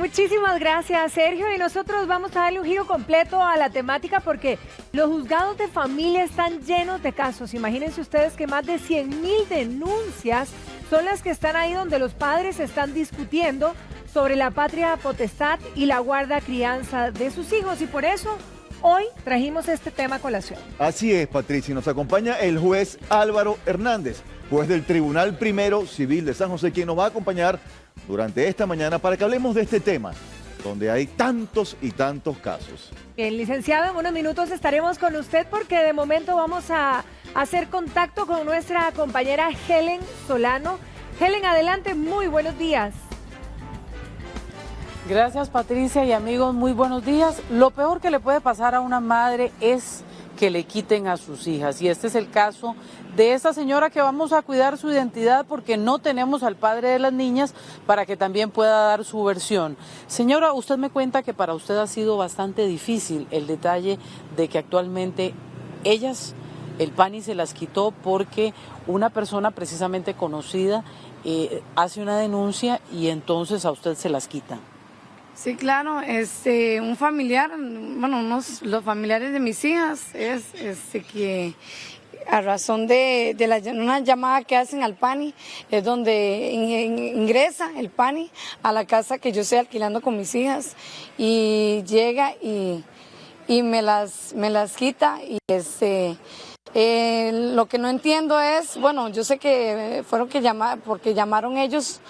Muchísimas gracias, Sergio. Y nosotros vamos a darle un giro completo a la temática porque los juzgados de familia están llenos de casos. Imagínense ustedes que más de 100,000 denuncias son las que están ahí donde los padres están discutiendo sobre la patria potestad y la guarda crianza de sus hijos. Y por eso hoy trajimos este tema a colación. Así es, Patricia. Nos acompaña el juez Álvaro Hernández, juez del Tribunal Primero Civil de San José, quien nos va a acompañar durante esta mañana para que hablemos de este tema, donde hay tantos y tantos casos. Bien, licenciado, en unos minutos estaremos con usted porque de momento vamos a hacer contacto con nuestra compañera Helen Solano. Helen, adelante, muy buenos días. Gracias, Patricia, y amigos, muy buenos días. Lo peor que le puede pasar a una madre es que le quiten a sus hijas, y este es el caso de esta señora que vamos a cuidar su identidad porque no tenemos al padre de las niñas para que también pueda dar su versión. Señora, usted me cuenta que para usted ha sido bastante difícil el detalle de que actualmente ellas, el PANI se las quitó porque una persona precisamente conocida hace una denuncia y entonces a usted se las quita. Sí, claro, un familiar, bueno, los familiares de mis hijas, es que a razón de una llamada que hacen al PANI, es donde ingresa el PANI a la casa que yo estoy alquilando con mis hijas y llega y me las quita y lo que no entiendo es, bueno, yo sé que fueron porque llamaron ellos,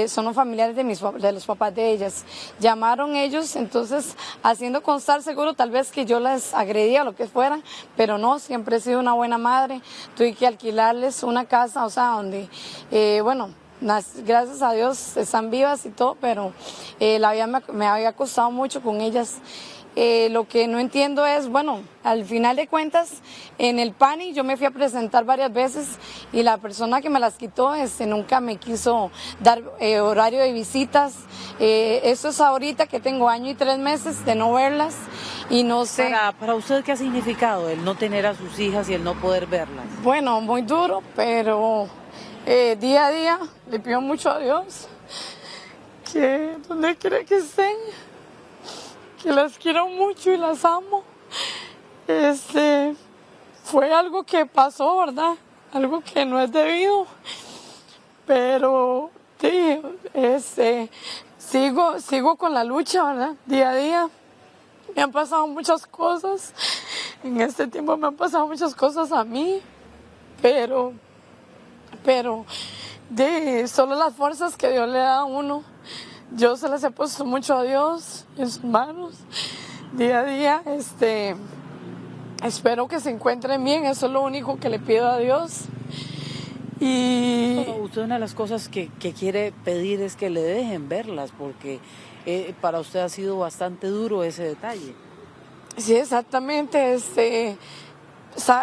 son los familiares de los papás de ellas, llamaron ellos, entonces haciendo constar seguro tal vez que yo las agredía o lo que fuera, pero no, siempre he sido una buena madre, tuve que alquilarles una casa, o sea, donde, bueno, gracias a Dios están vivas y todo, pero la vida me había costado mucho con ellas. Lo que no entiendo es, bueno, al final de cuentas, en el PANI yo me fui a presentar varias veces y la persona que me las quitó nunca me quiso dar horario de visitas. Eso es ahorita que tengo 1 año y 3 meses de no verlas y no sé. Para usted, ¿qué ha significado el no tener a sus hijas y el no poder verlas? Bueno, muy duro, pero día a día le pido mucho a Dios que donde quiera que estén, que las quiero mucho y las amo. Fue algo que pasó, ¿verdad? Algo que no es debido, pero sí, sigo con la lucha, ¿verdad? Día a día. Me han pasado muchas cosas, en este tiempo me han pasado muchas cosas a mí, pero solo las fuerzas que Dios le da a uno. Yo se las he puesto mucho a Dios en sus manos, día a día, espero que se encuentren bien, eso es lo único que le pido a Dios. Y bueno, usted una de las cosas que quiere pedir es que le dejen verlas, porque para usted ha sido bastante duro ese detalle. Sí, exactamente,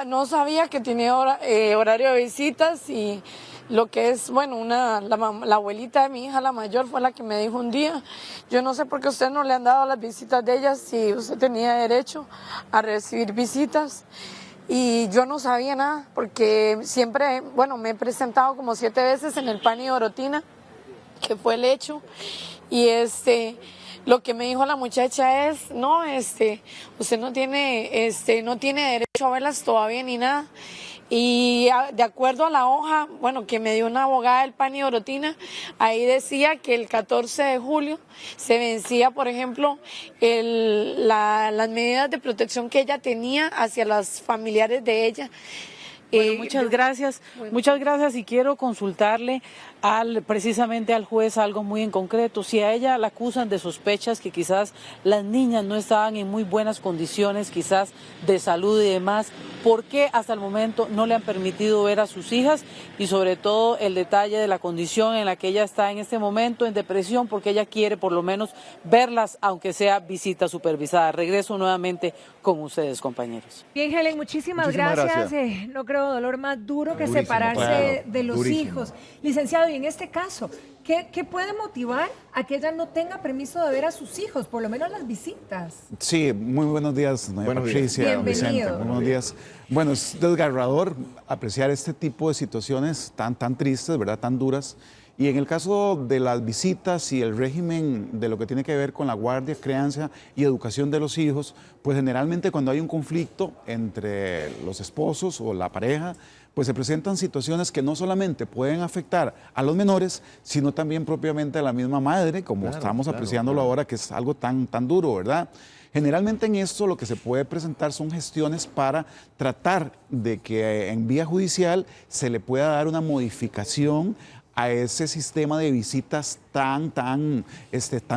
no sabía que tenía horario de visitas y lo que es, bueno, la abuelita de mi hija, la mayor, fue la que me dijo un día, yo no sé por qué usted no le han dado las visitas de ella si usted tenía derecho a recibir visitas. Y yo no sabía nada, porque siempre, bueno, me he presentado como 7 veces en el PANI de Orotina, que fue el hecho, y lo que me dijo la muchacha es, no, usted no tiene derecho a verlas todavía ni nada. Y de acuerdo a la hoja, bueno, que me dio una abogada del PANI de Orotina, ahí decía que el 14 de julio se vencía, por ejemplo, las medidas de protección que ella tenía hacia las familiares de ella. Bueno, muchas gracias y quiero consultarle precisamente al juez algo muy en concreto. Si a ella la acusan de sospechas que quizás las niñas no estaban en muy buenas condiciones, quizás de salud y demás, ¿por qué hasta el momento no le han permitido ver a sus hijas? Y sobre todo el detalle de la condición en la que ella está en este momento, en depresión, porque ella quiere por lo menos verlas, aunque sea visita supervisada. Regreso nuevamente con ustedes, compañeros. Bien, Helen, muchísimas gracias. No creo dolor más duro que separarse de los hijos. Licenciado, y en este caso, ¿Qué puede motivar a que ella no tenga permiso de ver a sus hijos, por lo menos las visitas? Sí, muy buenos días, doña Buenos Patricia, días. don Vicente. Bienvenido. Muy buenos días. Bueno, es desgarrador apreciar este tipo de situaciones tan tristes, ¿verdad? Tan duras. Y en el caso de las visitas y el régimen de lo que tiene que ver con la guardia, crianza y educación de los hijos, pues generalmente cuando hay un conflicto entre los esposos o la pareja, pues se presentan situaciones que no solamente pueden afectar a los menores, sino también propiamente a la misma madre, como estamos apreciándolo ahora, que es algo tan duro, ¿verdad? Generalmente en esto lo que se puede presentar son gestiones para tratar de que en vía judicial se le pueda dar una modificación a ese sistema de visitas tan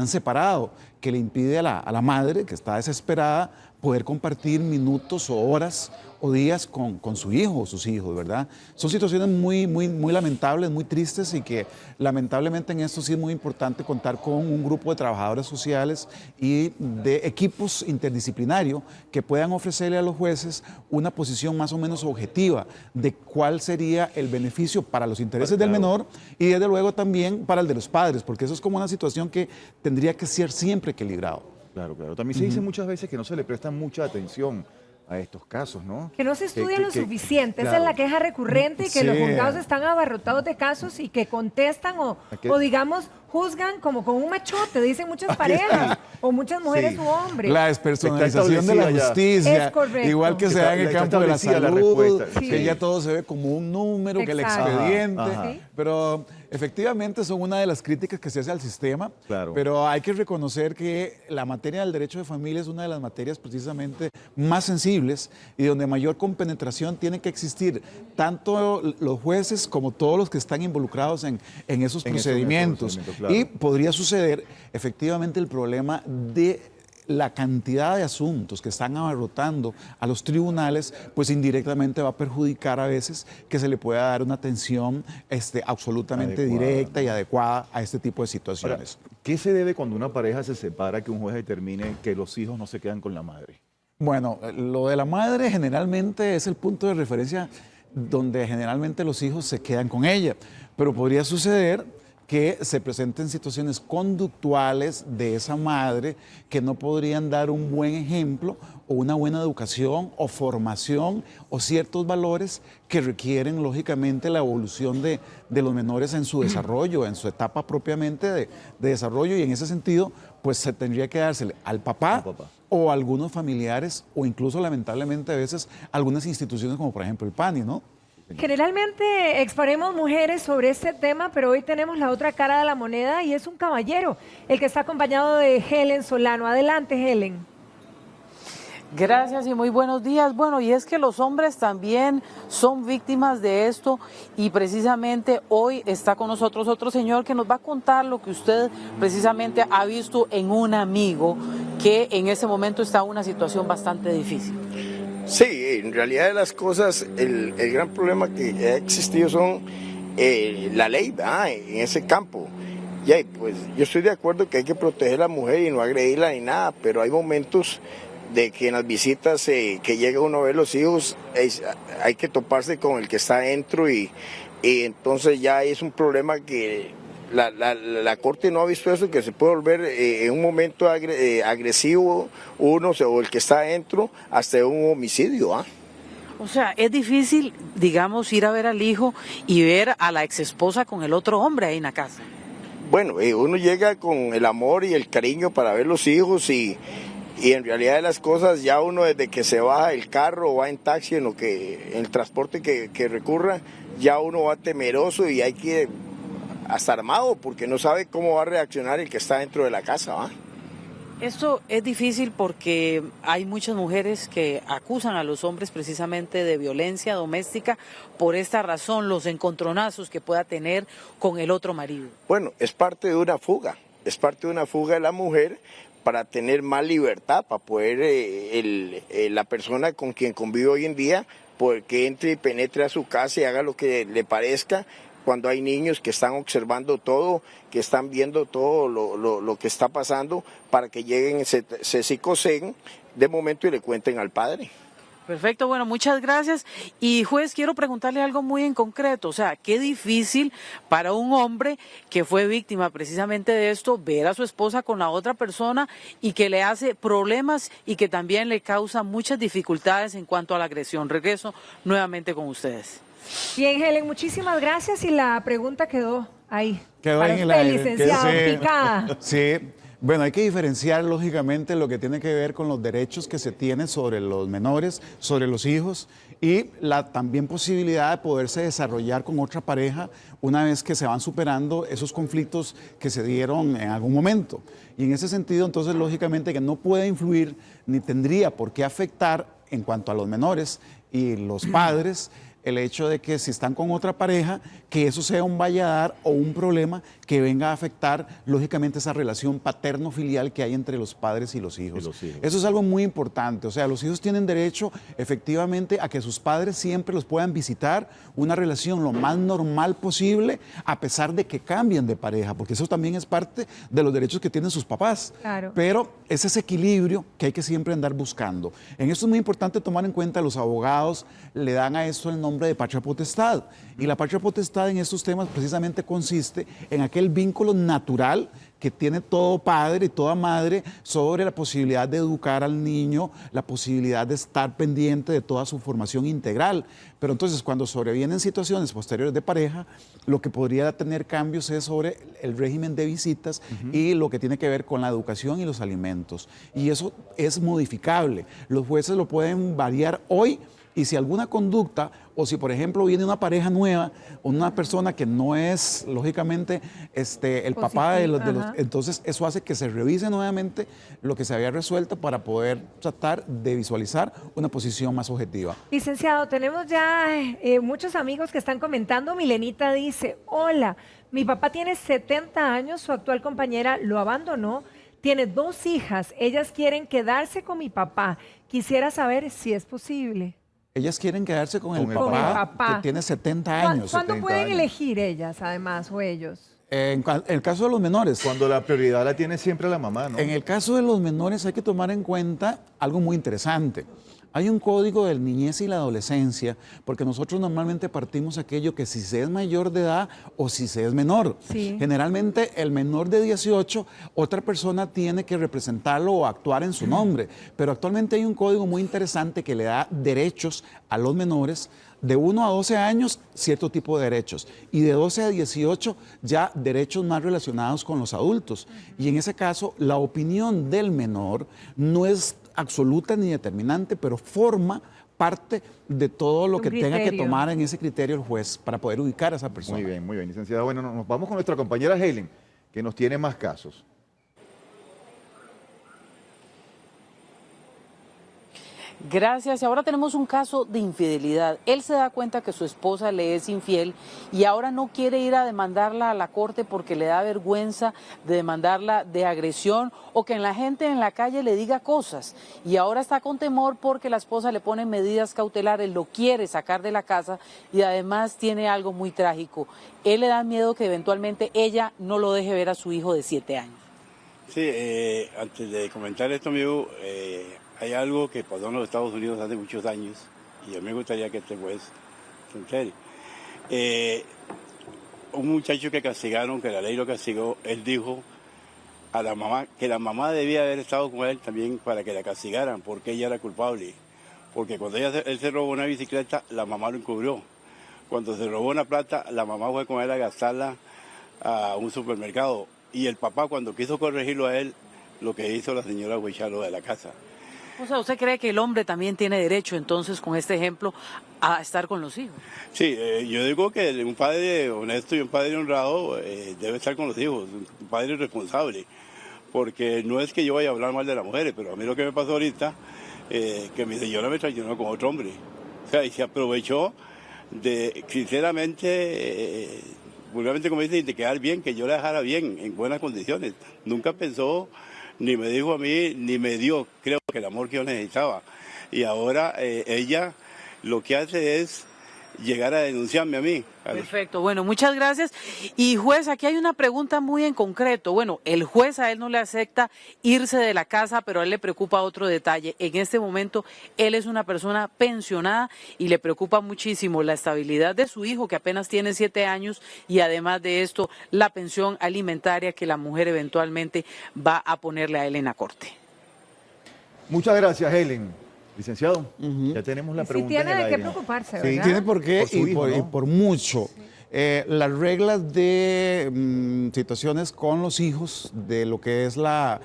separado, que le impide a la madre, que está desesperada, poder compartir minutos o horas o días con su hijo o sus hijos, ¿verdad? Son situaciones muy lamentables, muy tristes, y que lamentablemente en esto sí es muy importante contar con un grupo de trabajadores sociales y de equipos interdisciplinarios que puedan ofrecerle a los jueces una posición más o menos objetiva de cuál sería el beneficio para los intereses del menor y desde luego también para el de los padres, porque eso es como una situación que tendría que ser siempre equilibrado. Claro. También se dice muchas veces que no se le presta mucha atención a estos casos, ¿no? Que no se estudia lo suficiente, esa claro. es la queja recurrente, y que los juzgados están abarrotados de casos y que contestan o digamos, juzgan como con un machote, dicen muchas parejas, o muchas mujeres u hombres. La despersonalización de la justicia, Es correcto. igual que se da en el campo de la salud, respuesta. que ya todo se ve como un número, que el expediente, pero efectivamente son una de las críticas que se hace al sistema, pero hay que reconocer que la materia del derecho de familia es una de las materias precisamente más sensibles y donde mayor compenetración tiene que existir tanto los jueces como todos los que están involucrados en esos procedimientos. Y podría suceder efectivamente el problema de la cantidad de asuntos que están abarrotando a los tribunales, pues indirectamente va a perjudicar a veces que se le pueda dar una atención absolutamente directa y adecuada a este tipo de situaciones. Ahora, ¿qué se debe cuando una pareja se separa que un juez determine que los hijos no se quedan con la madre? Bueno, lo de la madre generalmente es el punto de referencia donde generalmente los hijos se quedan con ella, pero podría suceder que se presenten situaciones conductuales de esa madre que no podrían dar un buen ejemplo o una buena educación o formación o ciertos valores que requieren lógicamente la evolución de los menores en su desarrollo, en su etapa propiamente de desarrollo, y en ese sentido pues se tendría que dársele al papá o a algunos familiares o incluso lamentablemente a veces algunas instituciones como por ejemplo el PANI, ¿no? Generalmente exponemos mujeres sobre este tema, pero hoy tenemos la otra cara de la moneda y es un caballero, el que está acompañado de Helen Solano. Adelante, Helen. Gracias y muy buenos días. Bueno, y es que los hombres también son víctimas de esto, y precisamente hoy está con nosotros otro señor que nos va a contar lo que usted precisamente ha visto en un amigo que en ese momento está en una situación bastante difícil. Sí, en realidad de las cosas, el gran problema que ha existido son la ley, ¿verdad? En ese campo. Ya, pues yo estoy de acuerdo que hay que proteger a la mujer y no agredirla ni nada, pero hay momentos de que en las visitas que llega uno a ver los hijos, hay que toparse con el que está adentro y entonces ya es un problema que la Corte no ha visto eso, que se puede volver en un momento agresivo uno o el que está adentro hasta un homicidio, ¿ah? O sea, es difícil, digamos, ir a ver al hijo y ver a la exesposa con el otro hombre ahí en la casa. Bueno, uno llega con el amor y el cariño para ver los hijos y en realidad de las cosas ya uno desde que se baja del carro o va en taxi, en el transporte que recurra, ya uno va temeroso y hay que hasta armado porque no sabe cómo va a reaccionar el que está dentro de la casa, ¿va? Esto es difícil porque hay muchas mujeres que acusan a los hombres precisamente de violencia doméstica por esta razón, los encontronazos que pueda tener con el otro marido. Bueno, es parte de una fuga de la mujer para tener más libertad, para poder la persona con quien convive hoy en día, que entre y penetre a su casa y haga lo que le parezca, cuando hay niños que están observando todo, que están viendo todo lo que está pasando, para que lleguen, se psicoseen de momento y le cuenten al padre. Perfecto, bueno, muchas gracias. Y juez, quiero preguntarle algo muy en concreto, o sea, qué difícil para un hombre que fue víctima precisamente de esto, ver a su esposa con la otra persona y que le hace problemas y que también le causa muchas dificultades en cuanto a la agresión. Regreso nuevamente con ustedes. Bien, Helen, muchísimas gracias y la pregunta quedó ahí. Quedó para en el usted, aire. licenciado, Sí. picada. Sí, bueno, hay que diferenciar lógicamente lo que tiene que ver con los derechos que se tienen sobre los menores, sobre los hijos y la también posibilidad de poderse desarrollar con otra pareja una vez que se van superando esos conflictos que se dieron en algún momento. Y en ese sentido, entonces, lógicamente que no puede influir ni tendría por qué afectar en cuanto a los menores y los padres el hecho de que si están con otra pareja, que eso sea un valladar o un problema que venga a afectar, lógicamente, esa relación paterno-filial que hay entre los padres y los hijos. Eso es algo muy importante. O sea, los hijos tienen derecho, efectivamente, a que sus padres siempre los puedan visitar, una relación lo más normal posible, a pesar de que cambien de pareja, porque eso también es parte de los derechos que tienen sus papás. Claro. Pero es ese equilibrio que hay que siempre andar buscando. En esto es muy importante tomar en cuenta, los abogados le dan a esto el nombre de patria potestad. Y la patria potestad en estos temas precisamente consiste en aquel vínculo natural que tiene todo padre y toda madre sobre la posibilidad de educar al niño, la posibilidad de estar pendiente de toda su formación integral. Pero entonces, cuando sobrevienen situaciones posteriores de pareja, lo que podría tener cambios es sobre el régimen de visitas y lo que tiene que ver con la educación y los alimentos. Y eso es modificable. Los jueces lo pueden variar hoy. Y si alguna conducta, o si por ejemplo viene una pareja nueva, o una persona que no es, lógicamente, el papá de los, entonces eso hace que se revise nuevamente lo que se había resuelto para poder tratar de visualizar una posición más objetiva. Licenciado, tenemos ya muchos amigos que están comentando. Milenita dice, hola, mi papá tiene 70 años, su actual compañera lo abandonó, tiene 2 hijas, ellas quieren quedarse con mi papá. Quisiera saber si es posible. Ellas quieren quedarse con el papá que tiene 70 años. ¿Cuándo pueden elegir ellas, además, o ellos? En el caso de los menores. Cuando la prioridad la tiene siempre la mamá, ¿no? En el caso de los menores hay que tomar en cuenta algo muy interesante. Hay un código de niñez y la adolescencia, porque nosotros normalmente partimos aquello que si se es mayor de edad o si se es menor. Sí. Generalmente el menor de 18, otra persona tiene que representarlo o actuar en su nombre. Pero actualmente hay un código muy interesante que le da derechos a los menores. De 1 a 12 años, cierto tipo de derechos. Y de 12 a 18, ya derechos más relacionados con los adultos. Y en ese caso, la opinión del menor no es absoluta ni determinante, pero forma parte de todo lo que tenga que tomar en ese criterio el juez para poder ubicar a esa persona. Muy bien, licenciada. Bueno, nos vamos con nuestra compañera Helen, que nos tiene más casos. Gracias. Y ahora tenemos un caso de infidelidad. Él se da cuenta que su esposa le es infiel y ahora no quiere ir a demandarla a la corte porque le da vergüenza de demandarla de agresión o que la gente en la calle le diga cosas. Y ahora está con temor porque la esposa le pone medidas cautelares, lo quiere sacar de la casa y además tiene algo muy trágico. Él le da miedo que eventualmente ella no lo deje ver a su hijo de 7 años. Sí, antes de comentar esto, amigo, hay algo que pasó en los Estados Unidos hace muchos años y a mí me gustaría que este juez se entere. Un muchacho que castigaron, que la ley lo castigó, él dijo a la mamá que la mamá debía haber estado con él también para que la castigaran, porque ella era culpable. Porque cuando él se robó una bicicleta, la mamá lo encubrió. Cuando se robó una plata, la mamá fue con él a gastarla a un supermercado. Y el papá, cuando quiso corregirlo a él, lo que hizo la señora fue echarlo de la casa. O sea, ¿usted cree que el hombre también tiene derecho, entonces, con este ejemplo, a estar con los hijos? Sí, yo digo que un padre honesto y un padre honrado debe estar con los hijos, un padre responsable, porque no es que yo vaya a hablar mal de las mujeres, pero a mí lo que me pasó ahorita, que mi señora me traicionó con otro hombre. O sea, y se aprovechó de, sinceramente, vulgarmente como dicen, de quedar bien, que yo la dejara bien, en buenas condiciones. Nunca pensó, ni me dijo a mí, ni me dio, creo que el amor que yo necesitaba. Y ahora ella lo que hace es llegara a denunciarme a mí. Perfecto, bueno, muchas gracias. Y juez, aquí hay una pregunta muy en concreto. Bueno, el juez a él no le acepta irse de la casa, pero a él le preocupa otro detalle. En este momento, él es una persona pensionada y le preocupa muchísimo la estabilidad de su hijo, que apenas tiene 7 años, y además de esto, la pensión alimentaria que la mujer eventualmente va a ponerle a él en la corte. Muchas gracias, Helen. Licenciado, ya tenemos la pregunta. Sí tiene en el de qué aire. preocuparse, Sí, ¿verdad? tiene por qué Por su y, hijo, por, ¿no? y por mucho. Las reglas de situaciones con los hijos, de lo que es la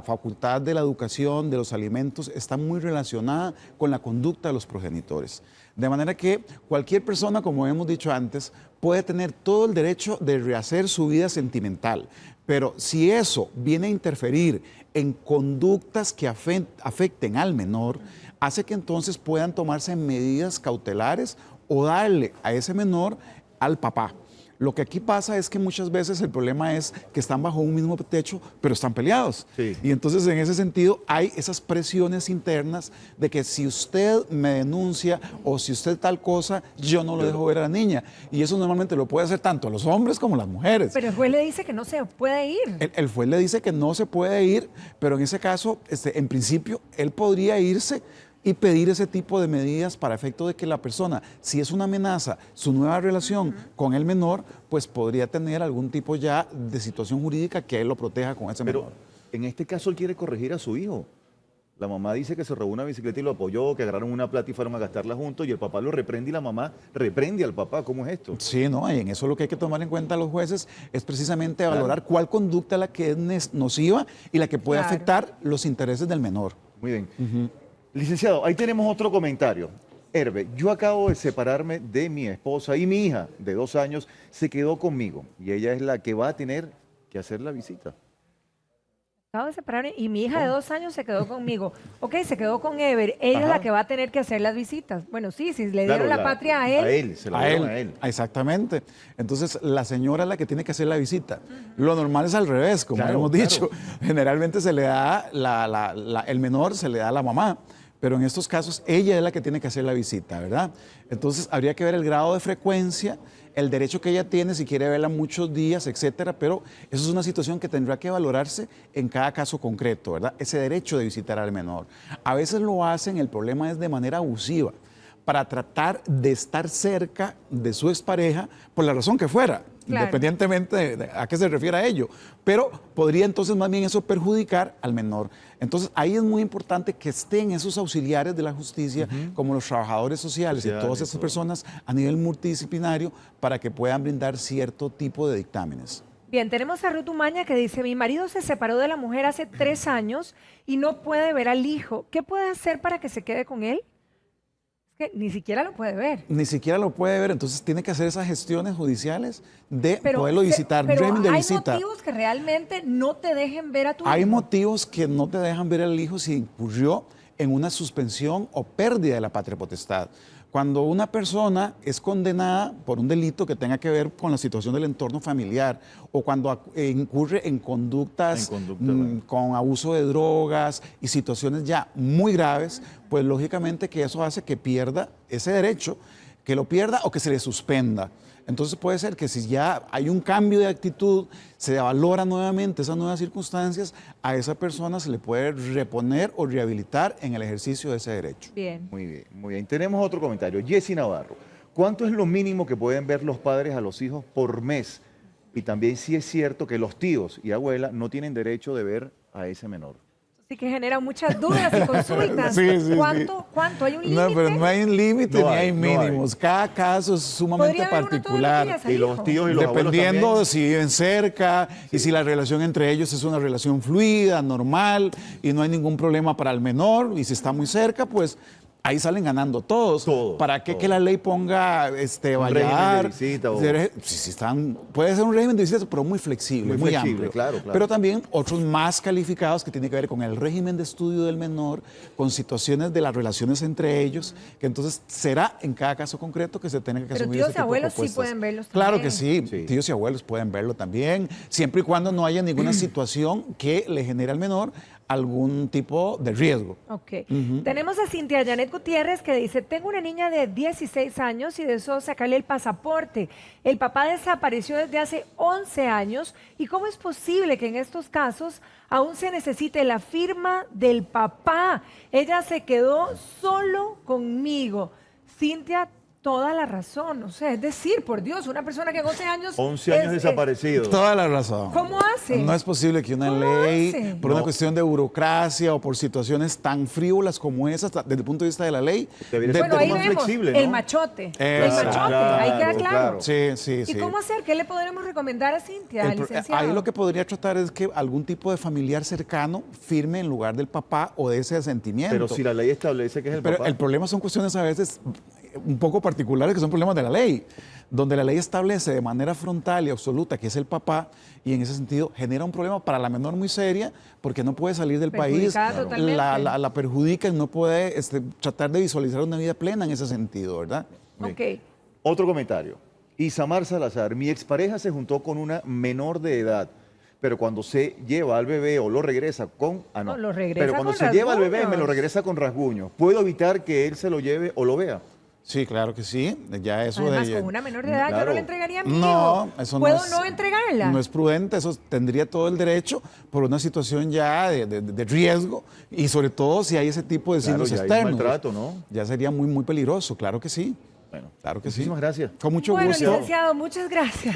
facultad de la educación, de los alimentos, están muy relacionadas con la conducta de los progenitores. De manera que cualquier persona, como hemos dicho antes, puede tener todo el derecho de rehacer su vida sentimental. Pero si eso viene a interferir en conductas que afecten al menor, hace que entonces puedan tomarse medidas cautelares o darle a ese menor al papá. Lo que aquí pasa es que muchas veces el problema es que están bajo un mismo techo, pero están peleados. Sí. Y entonces en ese sentido hay esas presiones internas de que si usted me denuncia o si usted tal cosa, yo no lo dejo ver a la niña. Y eso normalmente lo puede hacer tanto los hombres como las mujeres. Pero el juez le dice que no se puede ir. El juez le dice que no se puede ir, pero en ese caso, en principio, él podría irse y pedir ese tipo de medidas para efecto de que la persona, si es una amenaza, su nueva relación con el menor, pues podría tener algún tipo ya de situación jurídica que él lo proteja con ese Pero menor. en este caso él quiere corregir a su hijo. La mamá dice que se robó una bicicleta y lo apoyó, que agarraron una plata y fueron a gastarla juntos y el papá lo reprende y la mamá reprende al papá. ¿Cómo es esto? Sí, no, y en eso lo que hay que tomar en cuenta los jueces es precisamente valorar cuál conducta es la que es nociva y la que puede Claro. afectar los intereses del menor. Muy bien. Licenciado, ahí tenemos otro comentario. Herve, yo acabo de separarme de mi esposa y mi hija de 2 años se quedó conmigo y ella es la que va a tener que hacer la visita. Acabo de separarme y mi hija de 2 años se quedó conmigo. Ok, se quedó con Ever. Ella es Ajá. la que va a tener que hacer las visitas. Bueno, sí, si le Claro, dieron la patria a él. se la dieron a él. Exactamente. Entonces, la señora es la que tiene que hacer la visita. Lo normal es al revés, como Claro, hemos claro. dicho. Generalmente se le da, el menor se le da a la mamá, pero en estos casos ella es la que tiene que hacer la visita, ¿verdad? Entonces, habría que ver el grado de frecuencia, el derecho que ella tiene, si quiere verla muchos días, etcétera, pero eso es una situación que tendrá que valorarse en cada caso concreto, ¿verdad? Ese derecho de visitar al menor. A veces lo hacen, el problema es de manera abusiva, para tratar de estar cerca de su expareja, por la razón que fuera, Claro. independientemente de a qué se refiere a ello. Pero podría entonces más bien eso perjudicar al menor. Entonces ahí es muy importante que estén esos auxiliares de la justicia, como los trabajadores sociales y todas esas personas a nivel multidisciplinario, para que puedan brindar cierto tipo de dictámenes. Bien, tenemos a Ruth Umaña que dice, mi marido se separó de la mujer hace 3 años y no puede ver al hijo. ¿Qué puede hacer para que se quede con él? Es que ni siquiera lo puede ver. Ni siquiera lo puede ver, entonces tiene que hacer esas gestiones judiciales de poderlo visitar, pero régimen de hay visita. motivos que realmente no te dejen ver a tu Hay hijo. motivos que no te dejan ver al hijo si incurrió en una suspensión o pérdida de la patria potestad. Cuando una persona es condenada por un delito que tenga que ver con la situación del entorno familiar o cuando incurre en conductas con abuso de drogas y situaciones ya muy graves, pues lógicamente que eso hace que pierda ese derecho, que lo pierda o que se le suspenda. Entonces puede ser que si ya hay un cambio de actitud, se valora nuevamente esas nuevas circunstancias, a esa persona se le puede reponer o rehabilitar en el ejercicio de ese derecho. Bien. Muy bien, muy bien. Tenemos otro comentario. Jessy Navarro, ¿cuánto es lo mínimo que pueden ver los padres a los hijos por mes? Y también si es cierto que los tíos y abuelas no tienen derecho de ver a ese menor. Así que genera muchas dudas y consultas. Sí, sí, ¿Cuánto? ¿Hay un límite? No, pero no hay un límite No ni hay, hay no hay. mínimos. Cada caso es sumamente ¿Podría haber uno todos los particular. días al Y los hijo? tíos y los abuelos Dependiendo también. de si viven cerca y si la relación entre ellos es una relación fluida, normal y no hay ningún problema para el menor, y si está muy cerca, pues ahí salen ganando todos. Todos, ¿Para qué todos. que la ley ponga régimen vallar? de visita o- Si están, puede ser un régimen de visita, pero muy flexible, Muy muy, flexible, amplio. claro, claro. Pero también otros más calificados que tienen que ver con el régimen de estudio del menor, con situaciones de las relaciones entre ellos, que entonces será en cada caso concreto que se tenga que Pero asumir tíos ese y tipo de abuelos sí propuestas. pueden verlos Claro también. que sí, Sí. tíos y abuelos pueden verlo también, siempre y cuando no haya ninguna situación que le genere al menor algún tipo de riesgo. Ok. Tenemos a Cintia Janet Gutiérrez que dice, tengo una niña de 16 años y deseo sacarle el pasaporte. El papá desapareció desde hace 11 años y ¿cómo es posible que en estos casos aún se necesite la firma del papá? Ella se quedó solo conmigo. Cintia, toda la razón. O sea, es decir, por Dios, una persona que en 11 años... 11 años desaparecido. Toda la razón. ¿Cómo hace? No es posible que una ley, por una cuestión de burocracia o por situaciones tan frívolas como esas, desde el punto de vista de la ley, debería ser bueno, ahí más vemos flexible, ¿no? el machote. El machote, ahí queda claro. Sí, sí, ¿Y sí. cómo hacer? ¿Qué le podremos recomendar a Cintia, licenciado? Ahí lo que podría tratar es que algún tipo de familiar cercano firme en lugar del papá o de ese asentimiento. Pero si la ley establece que es el Pero papá. el problema son cuestiones a veces un poco particulares que son problemas de la ley, donde la ley establece de manera frontal y absoluta que es el papá y en ese sentido genera un problema para la menor muy seria porque no puede salir del país, totalmente. la perjudica y no puede tratar de visualizar una vida plena en ese sentido, ¿verdad? Ok. Otro comentario. Isamar Salazar, mi expareja se juntó con una menor de edad, pero cuando se lleva al bebé o lo regresa con... No, lo regresa pero cuando con se lleva al bebé me lo rasguños. regresa con rasguños. ¿Puedo evitar que él se lo lleve o lo vea? Sí, claro que sí. Ya eso Además, de... con una menor de edad yo claro. no le entregaría a mi No, hijo. eso ¿Puedo no es, no entregarla? No es prudente, eso tendría todo el derecho por una situación ya de riesgo y sobre todo si hay ese tipo de Claro, signos ya hay externos. maltrato, ¿no? Ya sería muy, muy peligroso, claro que sí. Bueno, Claro que sí. muchísimas gracias. Con mucho Bueno, gusto. licenciado, muchas gracias.